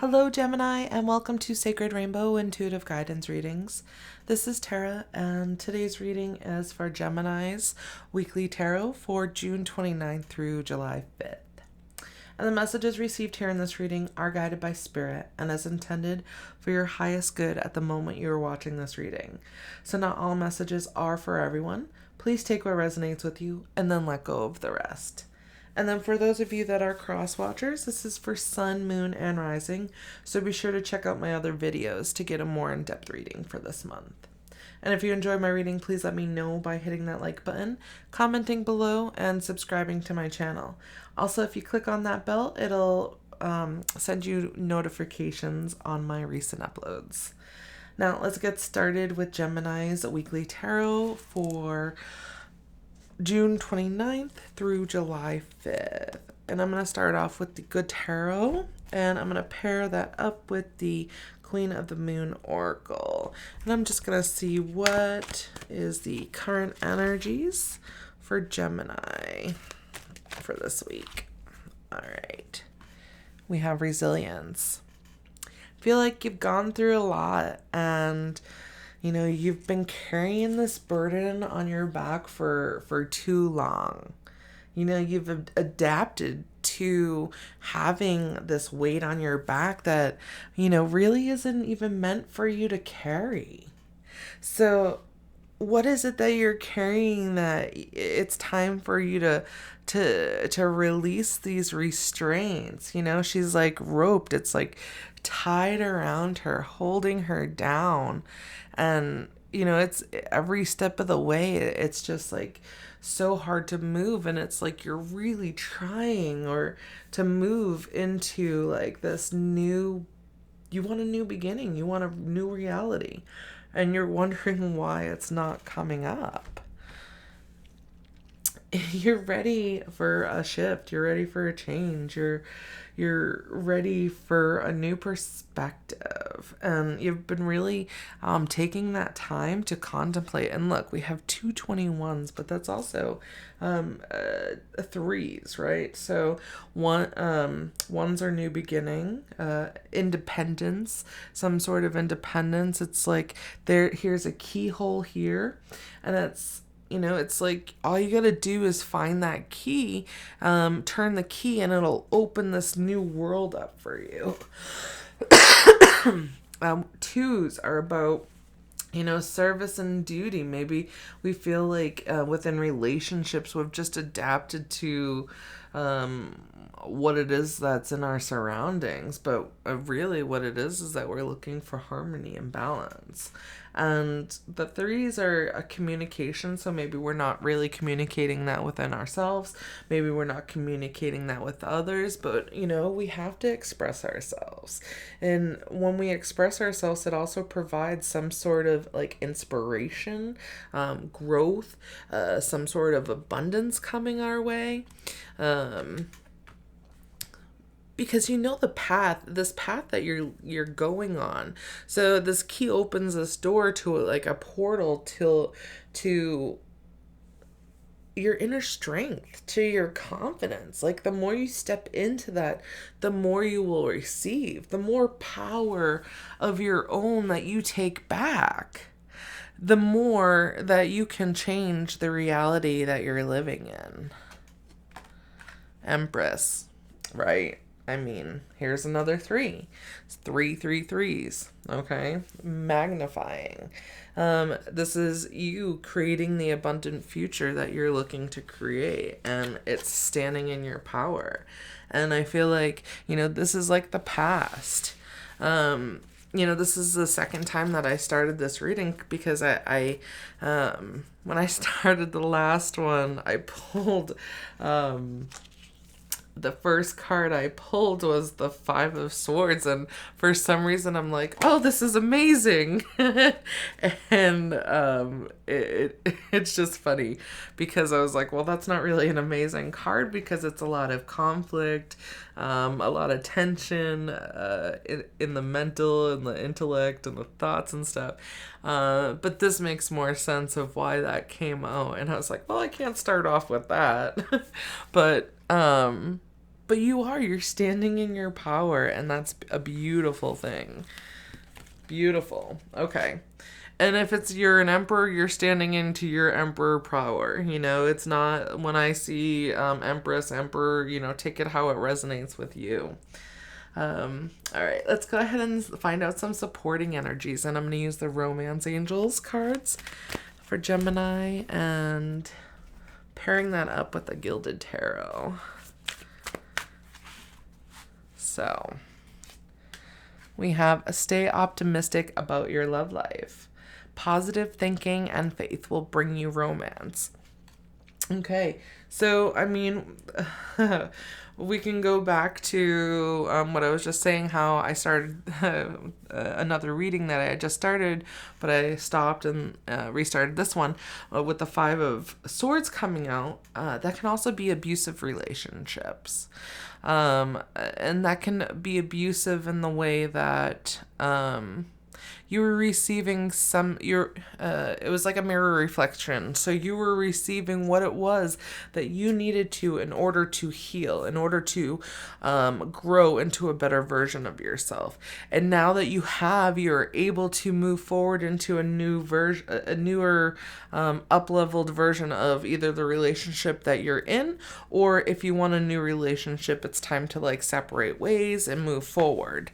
Hello, Gemini, and welcome to Sacred Rainbow Intuitive Guidance Readings. This is Tara, and today's reading is for Gemini's weekly tarot for June 29th through July 5th. And the messages received here in this reading are guided by Spirit and is intended for your highest good at the moment you are watching this reading. So not all messages are for everyone. Please take what resonates with you and then let go of the rest. And then for those of you that are cross watchers, this is for Sun, Moon, and Rising. So be sure to check out my other videos to get a more in-depth reading for this month. And if you enjoyed my reading, please let me know by hitting that like button, commenting below, and subscribing to my channel. Also, if you click on that bell, it'll send you notifications on my recent uploads. Now, let's get started with Gemini's weekly tarot for June 29th through July 5th. And I'm going to start off with the Good Tarot, and I'm going to pair that up with the Queen of the Moon Oracle. And I'm just going to see what is the current energies for Gemini for this week. All right. We have resilience. Feel like you've gone through a lot, and you've been carrying this burden on your back for too long. You've adapted to having this weight on your back that, really isn't even meant for you to carry. So what is it that you're carrying that it's time for you to release these restraints? She's like roped. It's like tied around her, holding her down. And, it's every step of the way, it's just like so hard to move. And it's like you're really trying to move into like this new, you want a new beginning, you want a new reality. And you're wondering why it's not coming up. You're ready for a shift. You're ready for a change. You're ready for a new perspective. And you've been really taking that time to contemplate. And look, we have 221s, but that's also threes, right? So ones are new beginning, independence, some sort of independence. It's like here's a keyhole here, and it's like all you gotta do is find that key, turn the key, and it'll open this new world up for you. Twos are about service and duty. Maybe we feel like within relationships we've just adapted to what it is that's in our surroundings, but really what it is that we're looking for harmony and balance. And the threes are a communication, so maybe we're not really communicating that within ourselves. Maybe we're not communicating that with others, but we have to express ourselves. And when we express ourselves, it also provides some sort of like inspiration, growth, some sort of abundance coming our way. Because this path that you're going on. So this key opens this door to like a portal to your inner strength, to your confidence. Like the more you step into that, the more you will receive, the more power of your own that you take back, the more that you can change the reality that you're living in. Empress, right? I mean, here's another three. It's 3 okay? Magnifying. This is you creating the abundant future that you're looking to create, and it's standing in your power. And I feel like, this is like the past. This is the second time that I started this reading because I when I started the last one, I pulled, the first card I pulled was the 5 of Swords, and for some reason I'm like, oh, this is amazing. And it's just funny because I was like, well, that's not really an amazing card because it's a lot of conflict, a lot of tension in the mental and the intellect and the thoughts and stuff. But this makes more sense of why that came out. And I was like, well, I can't start off with that. But But you're standing in your power, and that's a beautiful thing. Beautiful. Okay. And if you're an emperor, you're standing into your emperor power. It's not, when I see empress, emperor, take it how it resonates with you. All right, let's go ahead and find out some supporting energies. And I'm going to use the Romance Angels cards for Gemini and pairing that up with the Gilded Tarot. So we have stay optimistic about your love life. Positive thinking and faith will bring you romance. Okay, so I mean, we can go back to what I was just saying, how I started another reading that I had just started, but I stopped and restarted this one with the Five of Swords coming out. That can also be abusive relationships. And that can be abusive in the way that you were receiving it was like a mirror reflection. So you were receiving what it was that you needed to in order to heal, in order to grow into a better version of yourself. And now that you're able to move forward into a new version, a newer up-leveled version of either the relationship that you're in, or if you want a new relationship, it's time to like separate ways and move forward.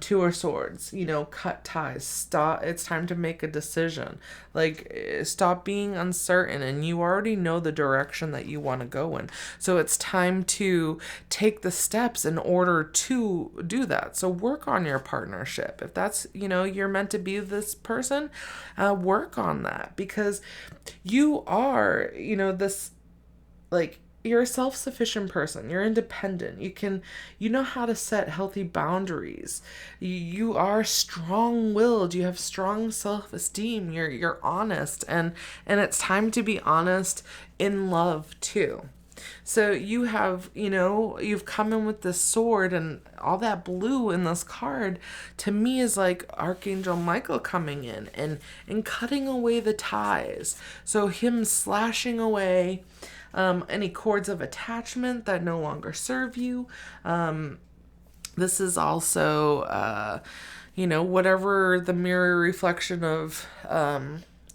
Two of Swords, cut ties. Stop. It's time to make a decision. Like, stop being uncertain, and you already know the direction that you want to go in. So it's time to take the steps in order to do that. So work on your partnership. If that's, you're meant to be this person, work on that, because you are, this, like, you're a self-sufficient person. You're independent. You know how to set healthy boundaries. You are strong-willed. You have strong self-esteem. You're honest, and it's time to be honest in love too. So you have, you've come in with this sword, and all that blue in this card to me is like Archangel Michael coming in and cutting away the ties. So him slashing away any cords of attachment that no longer serve you. This is also, whatever the mirror reflection of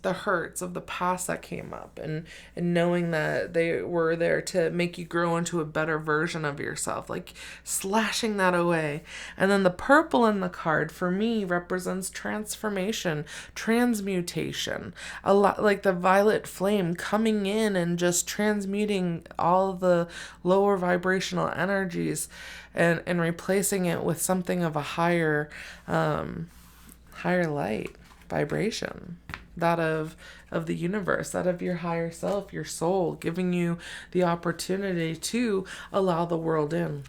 the hurts of the past that came up, and knowing that they were there to make you grow into a better version of yourself, like slashing that away. And then the purple in the card for me represents transformation, transmutation, a lot like the violet flame coming in and just transmuting all the lower vibrational energies and replacing it with something of a higher light vibration, that of the universe, that of your higher self, your soul, giving you the opportunity to allow the world in.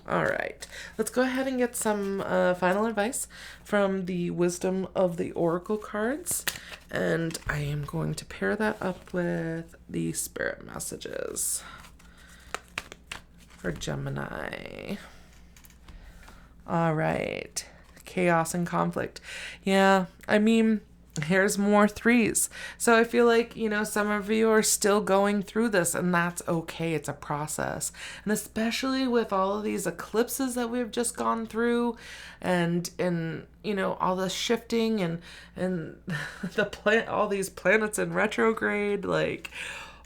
All right, let's go ahead and get some final advice from the Wisdom of the Oracle cards, and I am going to pair that up with the Spirit Messages for Gemini. All right, chaos and conflict. Yeah, I mean, here's more threes. So I feel like, some of you are still going through this, and that's okay. It's a process. And especially with all of these eclipses that we've just gone through, and all the shifting and all these planets in retrograde, like,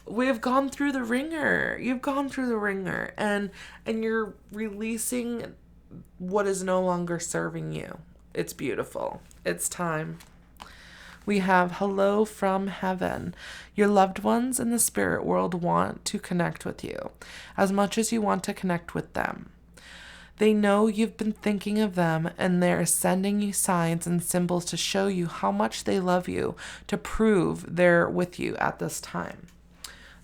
we've gone through the ringer. You've gone through the ringer, and you're releasing what is no longer serving you. It's beautiful. It's time. We have hello from heaven. Your loved ones in the spirit world want to connect with you as much as you want to connect with them. They know you've been thinking of them, and they're sending you signs and symbols to show you how much they love you, to prove they're with you at this time.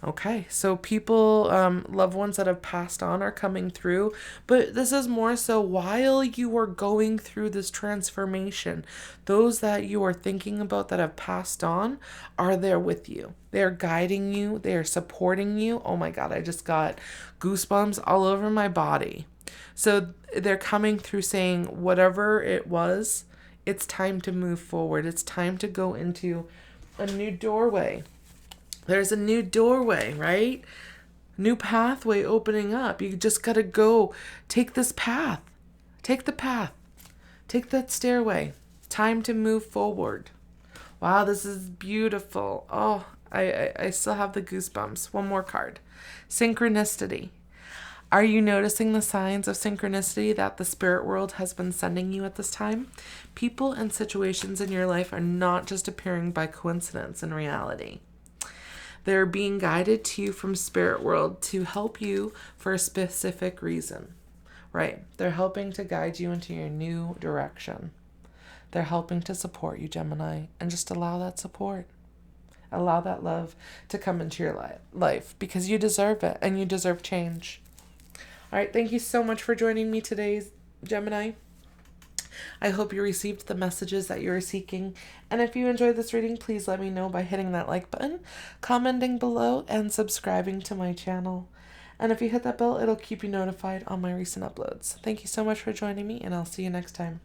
Okay, so people, loved ones that have passed on are coming through, but this is more so while you are going through this transformation. Those that you are thinking about that have passed on are there with you. They're guiding you. They are supporting you. Oh my God, I just got goosebumps all over my body. So they're coming through saying, whatever it was, it's time to move forward. It's time to go into a new doorway. There's a new doorway, right? New pathway opening up. You just got to go. Take this path. Take the path. Take that stairway. Time to move forward. Wow, this is beautiful. Oh, I still have the goosebumps. One more card. Synchronicity. Are you noticing the signs of synchronicity that the spirit world has been sending you at this time? People and situations in your life are not just appearing by coincidence in reality. They're being guided to you from spirit world to help you for a specific reason, right? They're helping to guide you into your new direction. They're helping to support you, Gemini, and just allow that support. Allow that love to come into your life because you deserve it and you deserve change. All right, thank you so much for joining me today, Gemini. I hope you received the messages that you were seeking. And if you enjoyed this reading, please let me know by hitting that like button, commenting below, and subscribing to my channel. And if you hit that bell, it'll keep you notified on my recent uploads. Thank you so much for joining me, and I'll see you next time.